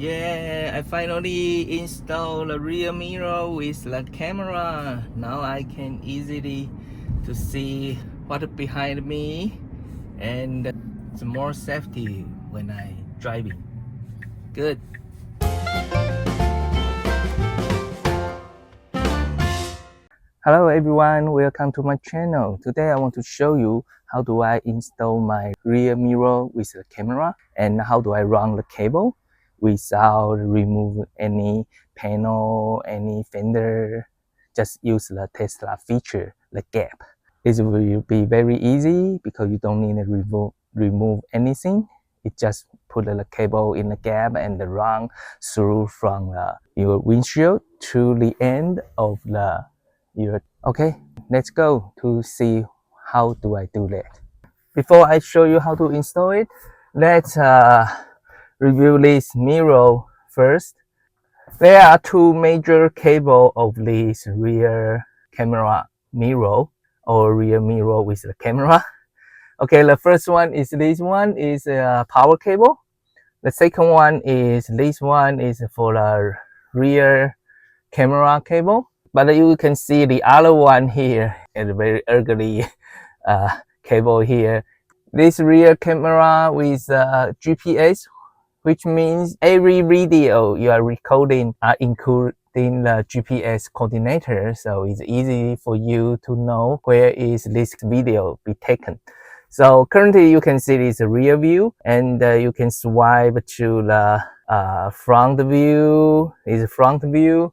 Yeah, I finally installed a rear mirror with the camera. Now I can easily to see what behind me, and it's more safety when I driving. Good. Hello everyone, welcome to my channel. Today I want to show you how do I install my rear mirror with the camera and how do I run the cable without remove any panel, any fender. Just use the Tesla feature, the gap. This will be very easy because you don't need to remove anything. It just put the cable in the gap and run through from your windshield to the end of the okay, let's go to see how do I do that. Before I show you how to install it, let's review this mirror first. There are two major cables of this rear camera mirror or rear mirror with the camera. Okay, the first one is this one is a power cable. The second one is this one is for the rear camera cable. But you can see the other one here, a very ugly cable here. This rear camera with GPS, which means every video you are recording are including the GPS coordinator, so it's easy for you to know where is this video be taken. So currently you can see this rear view, and you can swipe to the front view. Is front view.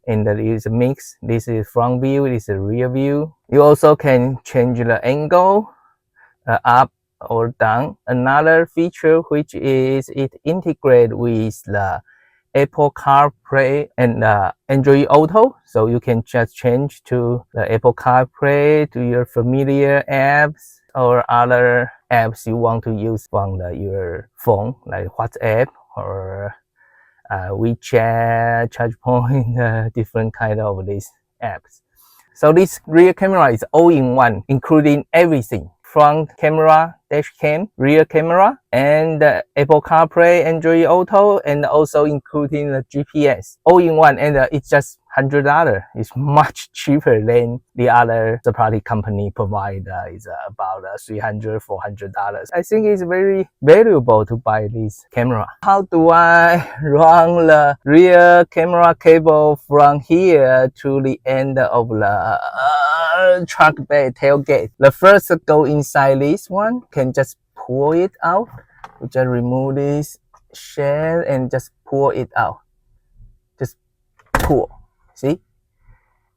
And that is a mix. This is front view, this is rear view. You also can change the angle up or down. Another feature which is it integrates with the Apple CarPlay and Android Auto. So you can just change to the Apple CarPlay to your familiar apps or other apps you want to use from your phone, like WhatsApp or WeChat, ChargePoint, different kind of these apps. So this rear camera is all in one, including everything: front camera, dash cam, rear camera, and Apple CarPlay, Android Auto, and also including the GPS, all in one. And it's just $100. It's much cheaper than the other third-party company provide. Is about $300, $400. I think it's very valuable to buy this camera. How do I run the rear camera cable from here to the end of the truck bay tailgate? The first go inside this one, can just pull it out. You just remove this shell and just pull it out. Just pull. See,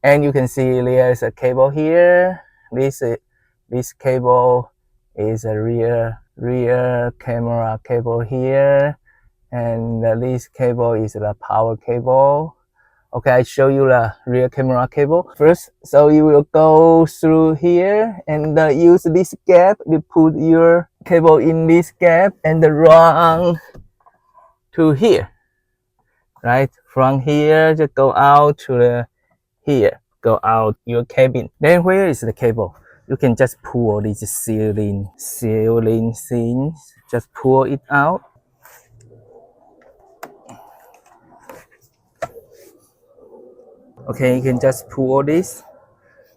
and you can see there's a cable here. This cable is a rear camera cable here, and this cable is the power cable. Okay, I show you the rear camera cable first. So you will go through here and use this gap. You put your cable in this gap and run to here. Right, from here just go out to the here, go out your cabin. Then where is the cable? You can just pull this ceiling things. Just pull it out. Okay, you can just pull this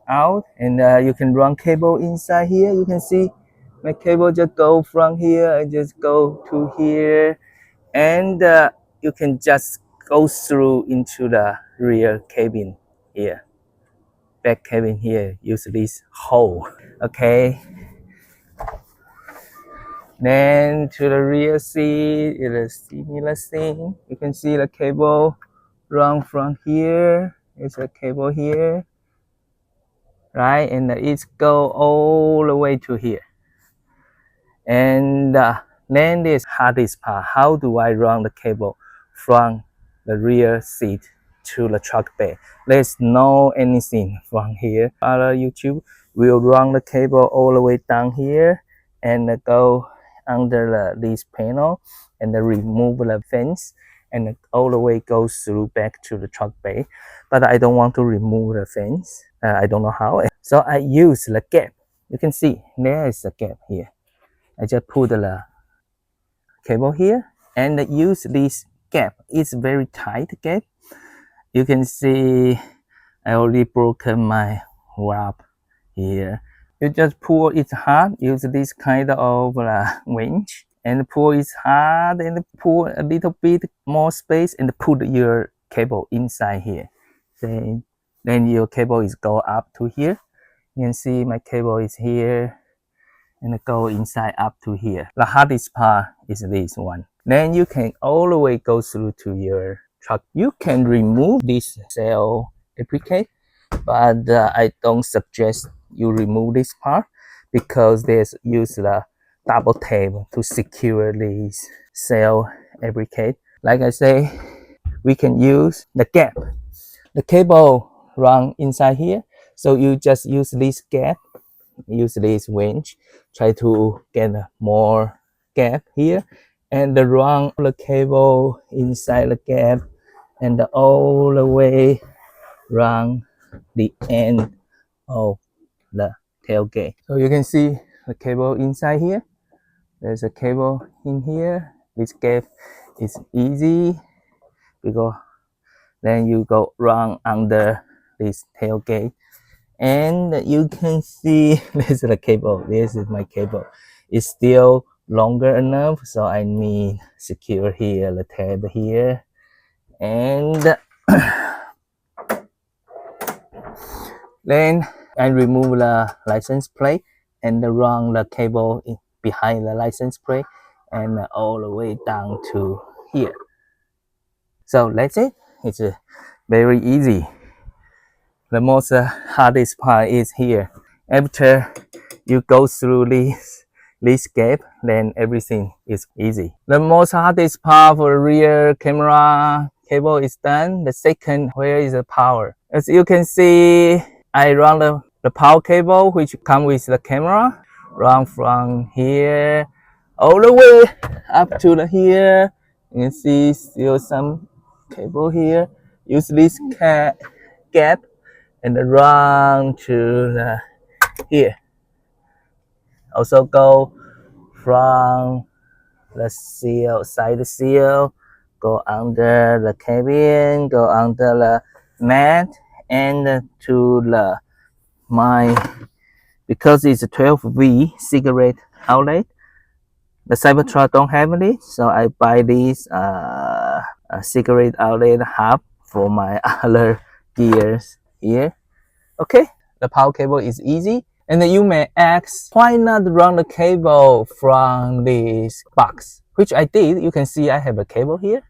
out, and you can run cable inside here. You can see my cable just go from here and just go to here, and you can just go through into the rear cabin here, back cabin here. Use this hole. Okay, then to the rear seat is a similar thing. You can see the cable run from here. It's a cable here, right, and it's go all the way to here. And then this hardest part: how do I run the cable from the rear seat to the truck bay? There's no anything from here. Other YouTube will run the cable all the way down here and go under this panel and remove the fence and all the way goes through back to the truck bay. But I don't want to remove the fence. I don't know how. So I use the gap. You can see there is a gap here. I just put the cable here and use this gap. It's very tight gap. You can see I already broken my wrap here. You just pull it hard, use this kind of winch, and pull it hard and pull a little bit more space and put your cable inside here. Then your cable is go up to here. You can see my cable is here and go inside up to here. The hardest part is this one. Then you can all the way go through to your truck. You can remove this cell duplicate, but I don't suggest you remove this part because there's use the double tape to secure this cell duplicate. Like I say, we can use the gap. The cable run inside here, so you just use this gap, use this winch, try to get more gap here, and run the cable inside the gap, and all the way run the end of the tailgate. So you can see the cable inside here. There's a cable in here. This gap is easy because then you go run under this tailgate, and you can see this is the cable. This is my cable. It's still longer enough, so I need secure here the tab here, and then I remove the license plate and run the cable behind the license plate and all the way down to here. So that's it. It's very easy. The most hardest part is here. After you go through this gap, then everything is easy. The most hardest part for rear camera cable is done. The second, where is the power? As you can see, I run the power cable which come with the camera, run from here all the way up to the here. You can see still some cable here. Use this gap and run to the here. Also go from the seal, side seal, go under the cabin, go under the mat, and to the because it's a 12V cigarette outlet. The Cybertruck don't have it, so I buy this cigarette outlet hub for my other gears here. Okay, the power cable is easy. And then you may ask, why not run the cable from this box? Which I did. You can see I have a cable here.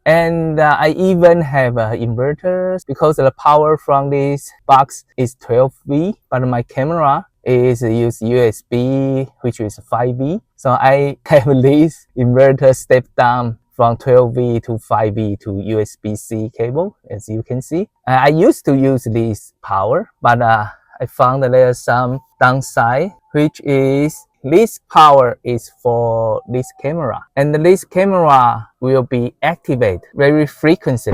And I even have inverters because the power from this box is 12V, but my camera is use USB, which is 5V. So I have this inverter step down from 12V to 5V to USB-C cable, as you can see. I used to use this power, but I found that there's some downside, which is this power is for this camera, and this camera will be activated very frequently.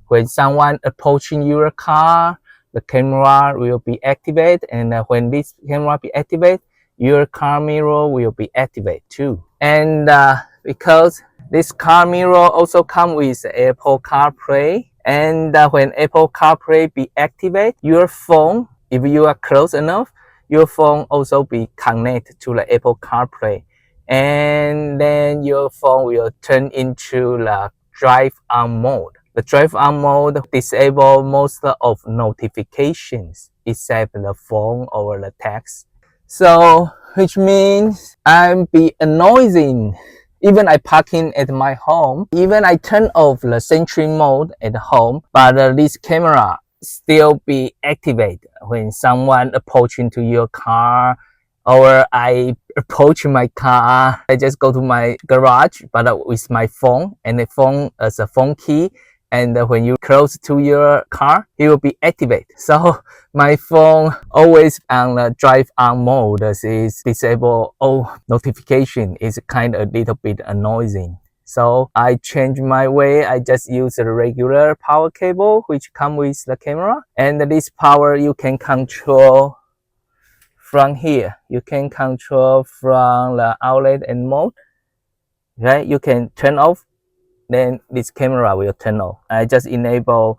When someone approaching your car, the camera will be activated, and when this camera be activated, your car mirror will be activated too. And because this car mirror also comes with Apple CarPlay, and when Apple CarPlay be activated, your phone, if you are close enough, your phone also be connected to the Apple CarPlay, and then your phone will turn into the drive on mode. The drive on mode disable most of notifications except the phone or the text. So, which means I'm be annoying. Even I parking at my home, even I turn off the sentry mode at home, but this camera still be activated when someone approaching to your car, or I approach my car. I just go to my garage, but with my phone, and the phone as a phone key, and when you close to your car, it will be activated. So my phone always on the drive on mode. This is disable all notification. Is kind of a little bit annoying. So I change my way. I just use a regular power cable which come with the camera, and this power you can control from here. You can control from the outlet and mode. right? You can turn off, then this camera will turn off. I just enable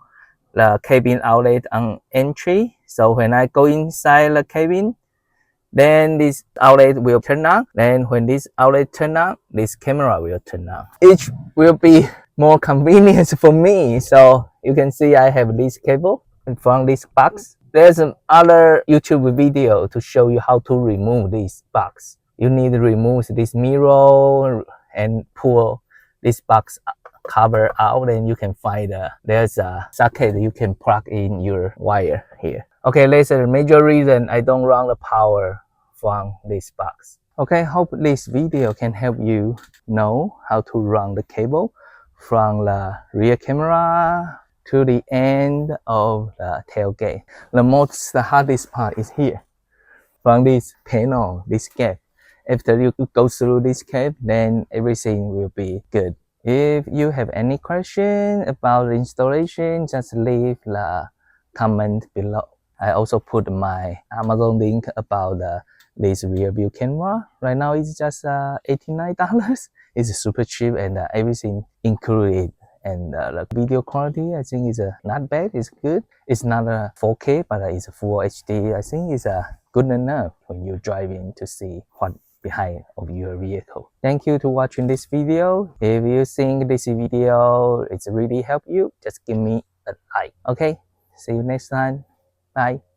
the cabin outlet on entry. So when I go inside the cabin, then this outlet will turn on. Then when this outlet turn on, this camera will turn on. Each will be more convenient for me. So you can see I have this cable from this box. There's another YouTube video to show you how to remove this box. You need to remove this mirror and pull this box cover out, and you can find there's a socket you can plug in your wire here. Okay, that's a major reason I don't run the power from this box. Okay, hope this video can help you know how to run the cable from the rear camera to the end of the tailgate. The hardest part is here, from this panel, this gap. After you go through this gap, then everything will be good. If you have any question about the installation, just leave the comment below. I also put my Amazon link about this rear view camera. Right now it's just $89. It's super cheap, and everything included. And the video quality, I think is not bad. It's good. It's not a 4K, but it's a full HD. I think it's good enough when you're driving to see what behind of your vehicle. Thank you for watching this video. If you think this video is really help you, just give me a like. Okay, see you next time. Bye.